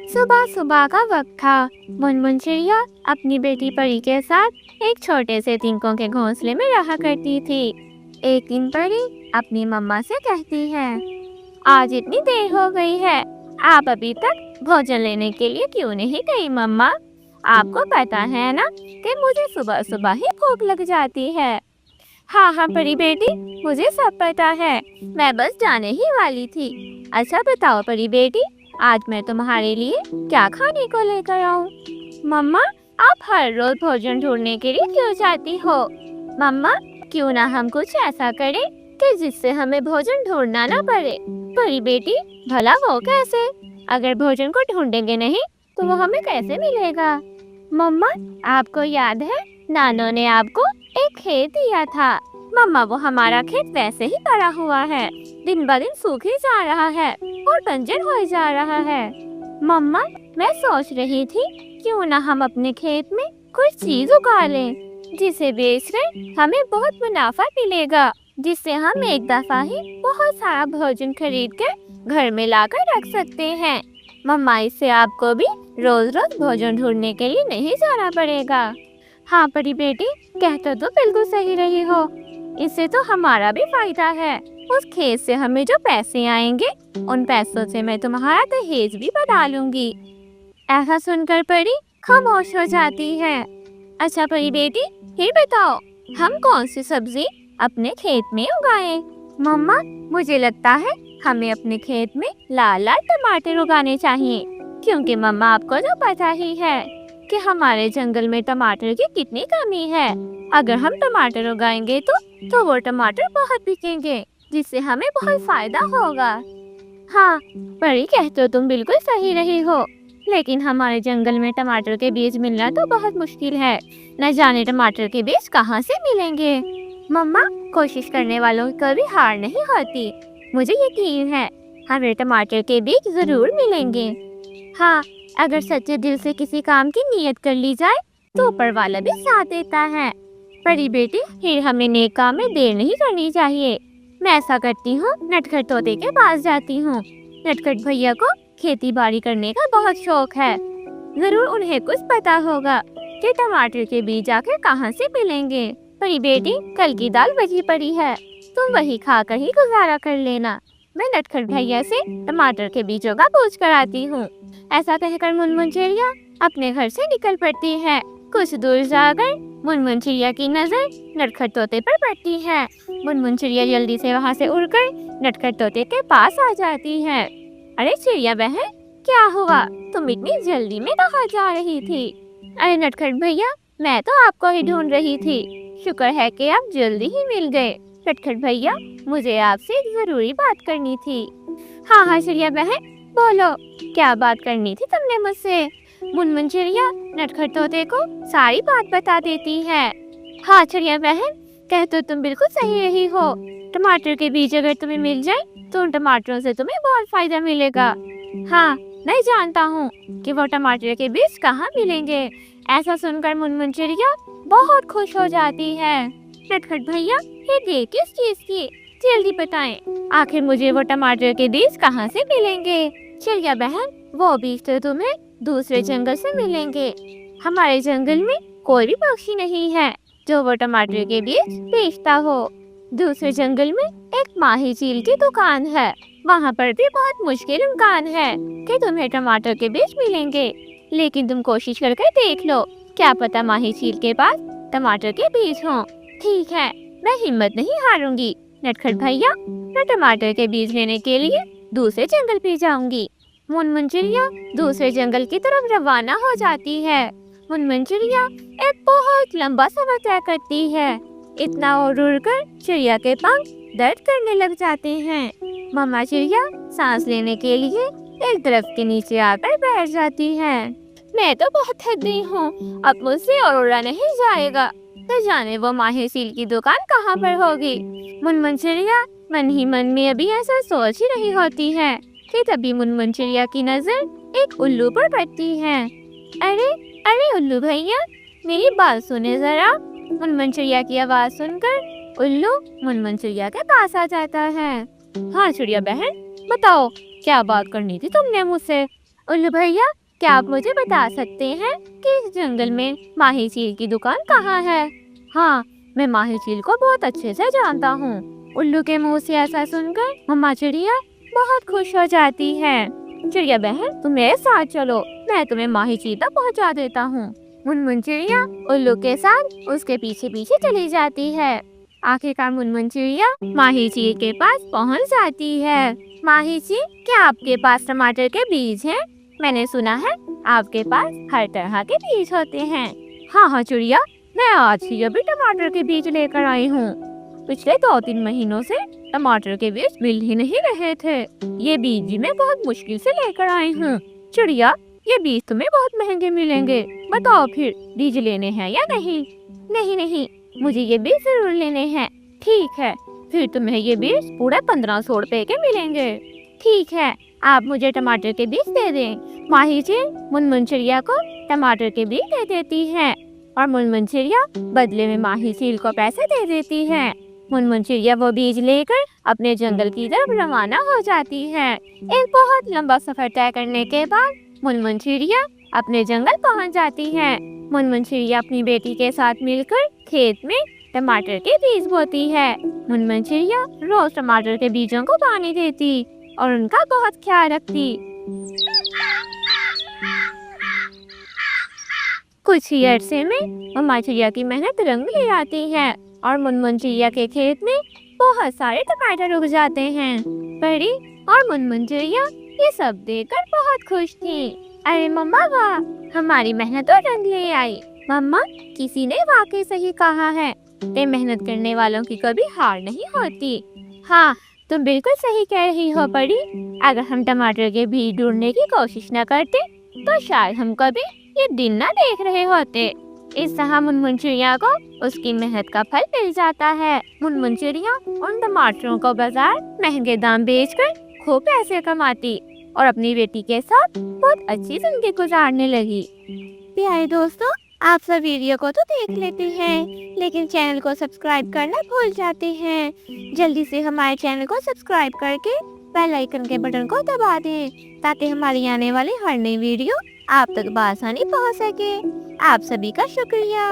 सुबह सुबह का वक्त था। मुनमुन चिड़िया अपनी बेटी परी के साथ एक छोटे से तिनकों के घोंसले में रहा करती थी। एक दिन परी अपनी मम्मा से कहती है, आज इतनी देर हो गई है, आप अभी तक भोजन लेने के लिए क्यों नहीं गई मम्मा? आपको पता है ना कि मुझे सुबह सुबह ही भूख लग जाती है। हाँ हाँ परी बेटी, मुझे सब पता है, मैं बस जाने ही वाली थी। अच्छा बताओ परी बेटी, आज मैं तुम्हारे लिए क्या खाने को लेकर आऊं? मम्मा, आप हर रोज भोजन ढूंढने के लिए क्यों जाती हो? मम्मा, क्यों ना हम कुछ ऐसा करें कि जिससे हमें भोजन ढूंढना ना पड़े। परी बेटी, भला वो कैसे? अगर भोजन को ढूंढेंगे नहीं तो वो हमें कैसे मिलेगा? मम्मा, आपको याद है नानो ने आपको एक खेत दिया था। मम्मा, वो हमारा खेत वैसे ही पड़ा हुआ है, दिन ब दिन सूखे जा रहा है और बंजर हो जा रहा है। मम्मा, मैं सोच रही थी क्यों ना हम अपने खेत में कुछ चीज उगा लें, जिसे बेचकर हमें बहुत मुनाफा मिलेगा, जिससे हम एक दफा ही बहुत सारा भोजन खरीद कर घर में लाकर रख सकते हैं। मम्मा, इससे आपको भी रोज रोज भोजन ढूंढने के लिए नहीं जाना पड़ेगा। हाँ परी बेटी, कहते तो बिल्कुल सही रही हो, इससे तो हमारा भी फायदा है। उस खेत से हमें जो पैसे आएंगे उन पैसों से मैं तुम्हारा दहेज भी बना लूंगी। ऐसा सुनकर परी खामोश हो जाती है। अच्छा परी बेटी, फिर बताओ हम कौन सी सब्जी अपने खेत में उगाएं? मम्मा, मुझे लगता है हमें अपने खेत में लाल लाल टमाटर उगाने चाहिए, क्योंकि मम्मा आपको तो पता ही है कि हमारे जंगल में टमाटर की कितनी कमी है। अगर हम टमाटर उगाएंगे तो वो टमाटर बहुत बिकेंगे, जिससे हमें बहुत फायदा होगा। हाँ परी, कहते हो तुम बिल्कुल सही रही हो, लेकिन हमारे जंगल में टमाटर के बीज मिलना तो बहुत मुश्किल है। न जाने टमाटर के बीज कहाँ से मिलेंगे। मम्मा, कोशिश करने वालों की कभी हार नहीं होती, मुझे यकीन है हमें टमाटर के बीज जरूर मिलेंगे। हाँ, अगर सच्चे दिल से किसी काम की नियत कर ली जाए तो ऊपर वाला भी साथ देता है। परी बेटी, फिर हमें नेक काम में देर नहीं करनी चाहिए। मैं ऐसा करती हूँ, नटखट तोते के पास जाती हूँ। नटखट भैया को खेती बाड़ी करने का बहुत शौक है, जरूर उन्हें कुछ पता होगा कि टमाटर के बीज आखिर कहाँ से मिलेंगे। परी बेटी, कल की दाल बची पड़ी है, तुम वही खाकर ही गुजारा कर लेना। मैं नटखट भैया से टमाटर के बीजों का पूछ कर आती हूँ। ऐसा कहकर मुनमुन चिड़िया अपने घर से निकल पड़ती है। कुछ दूर जाकर मुनमुन चिड़िया की नजर नटखट तोते पर पड़ती है। मुनमुन चिड़िया जल्दी से वहाँ से उड़कर नटखट तोते के पास आ जाती है। अरे चिड़िया बहन, क्या हुआ? तुम इतनी जल्दी में कहाँ जा रही थी? अरे नटखट भैया, मैं तो आपको ही ढूंढ रही थी, शुक्र है कि आप जल्दी ही मिल गए। नटखट भैया, मुझे आपसे एक जरूरी बात करनी थी। हाँ हाँ चिड़िया बहन, बोलो, क्या बात करनी थी तुमने मुझसे? मुनमुन चिड़िया नटखट तोते को सारी बात बता देती है। हाँ चिड़िया बहन, कहते तुम बिल्कुल सही रही हो, टमाटर के बीज अगर तुम्हें मिल जाए तो उन टमाटरों से तुम्हें बहुत फायदा मिलेगा। हाँ, मैं जानता हूँ कि वो टमाटर के बीज कहाँ मिलेंगे। ऐसा सुनकर मुनमुन चिड़िया बहुत खुश हो जाती है। नटखट भैया, ये देर किस चीज की? जल्दी बताएं, आखिर मुझे वो टमाटर के बीज कहाँ से मिलेंगे? चिड़िया बहन, वो बीज तो तुम्हें दूसरे जंगल से मिलेंगे। हमारे जंगल में कोई भी पक्षी नहीं है जो वो टमाटर के बीज बेचता हो। दूसरे जंगल में एक माही चील की दुकान है, वहाँ पर भी बहुत मुश्किल इम्कान है कि तुम्हें टमाटर के बीज मिलेंगे, लेकिन तुम कोशिश करके देख लो, क्या पता माही चील के पास टमाटर के बीज हों। ठीक है, मैं हिम्मत नहीं हारूंगी। नटखट भैया, मैं टमाटर के बीज लेने के लिए दूसरे जंगल पे जाऊंगी। मुनमुन चिड़िया दूसरे जंगल की तरफ रवाना हो जाती है। मुनमुन चिड़िया एक बहुत लंबा सफर तय करती है। इतना और उड़कर चिड़िया के पंख दर्द करने लग जाते हैं। मम्मा चिड़िया सांस लेने के लिए एक दरख्त के नीचे आकर बैठ जाती है। मैं तो बहुत थक गई हूँ, अब मुझसे और उड़ा नहीं जाएगा। न जाने वो माही चील की दुकान कहाँ पर होगी। मुनमुन चिड़िया मन ही मन में अभी ऐसा सोच ही रही होती है कि तभी मुनमुन चिड़िया की नजर एक उल्लू पर पड़ती है। अरे अरे उल्लू भैया, मेरी बात सुने जरा। मुनमुन चिड़िया की आवाज सुनकर उल्लू मुनमुन चिड़िया के पास आ जाता है। हाँ चिड़िया बहन, बताओ क्या बात करनी थी तुमने मुझसे? उल्लू भैया, کیا آپ مجھے بتا سکتے ہیں کہ اس جنگل میں ماہی چیل کی دکان کہاں ہے؟ ہاں، میں ماہی چیل کو بہت اچھے سے جانتا ہوں۔ الو کے منہ سے ایسا سن کر مما چڑیا بہت خوش ہو جاتی ہے۔ چڑیا بہن، تم میرے ساتھ چلو، میں تمہیں ماہی چیل تک پہنچا دیتا ہوں۔ منمن چڑیا الو کے ساتھ اس کے پیچھے پیچھے چلی جاتی ہے۔ آخرکار منمن چڑیا ماہی چیل کے پاس پہنچ جاتی ہے۔ ماہی چیل، کیا آپ کے پاس ٹماٹر کے بیج ہیں؟ میں نے سنا ہے آپ کے پاس ہر طرح کے بیج ہوتے ہیں۔ ہاں چڑیا، میں آج ہی ابھی ٹماٹر کے بیج لے کر آئی ہوں۔ پچھلے 2-3 مہینوں سے ٹماٹر کے بیج مل ہی نہیں رہے تھے۔ یہ بیج بھی میں بہت مشکل سے لے کر آئی ہوں۔ چڑیا، یہ بیج تمہیں بہت مہنگے ملیں گے، بتاؤ پھر بیج لینے ہیں یا نہیں؟ نہیں، مجھے یہ بیج ضرور لینے ہیں۔ ٹھیک ہے، پھر تمہیں یہ بیج پورے 1500 روپے کے ملیں گے۔ ٹھیک ہے، آپ مجھے ٹماٹر کے بیج دے دیں۔ ماہی چیل منمن چڑیا کو ٹماٹر کے بیج دے دیتی ہے اور منمن چڑیا بدلے میں ماہی چیل کو پیسے دے دیتی ہے۔ منمن چڑیا وہ بیج لے کر اپنے جنگل کی طرف روانہ ہو جاتی ہے۔ ایک بہت لمبا سفر طے کرنے کے بعد منمن چڑیا اپنے جنگل پہنچ جاتی ہے۔ منمن چڑیا اپنی بیٹی کے ساتھ مل کر کھیت میں ٹماٹر کے بیج بوتی ہے۔ منمن چڑیا روز ٹماٹر کے بیجوں کو پانی دیتی اور ان کا بہت خیال رکھتی۔ کچھ ہی عرصے میں مما چڑیا کی محنت رنگ لے آتی ہے اور منمن چڑیا کے کھیت میں بہت سارے ٹماٹر اگ جاتے ہیں۔ پری اور منمن چڑیا یہ سب دیکھ کر بہت خوش تھی۔ ارے مما واہ، ہماری محنت اور رنگ لے آئی۔ مما، کسی نے واقعی صحیح کہا ہے کہ محنت کرنے والوں کی کبھی ہار نہیں ہوتی۔ ہاں، تم بالکل صحیح کہہ رہی ہو پری۔ اگر ہم ٹماٹر کے بیج ڈھونڈنے کی کوشش نہ کرتے تو شاید ہم کبھی یہ دن نہ دیکھ رہے ہوتے۔ اس طرح منمن چڑیا کو اس کی محنت کا پھل مل جاتا ہے۔ منمن چڑیا ان ٹماٹروں کو بازار مہنگے دام بیچ کر خوب پیسے کماتی اور اپنی بیٹی کے ساتھ بہت اچھی زندگی گزارنے لگی۔ پیارے دوستو، آپ سب ویڈیو کو تو دیکھ لیتے ہیں لیکن چینل کو سبسکرائب کرنا بھول جاتے ہیں۔ جلدی سے ہمارے چینل کو سبسکرائب کر کے بیل آئیکن کے بٹن کو دبا دیں تاکہ ہماری آنے والی ہر نئی ویڈیو آپ تک بآسانی پہنچ سکے۔ آپ سبھی کا شکریہ۔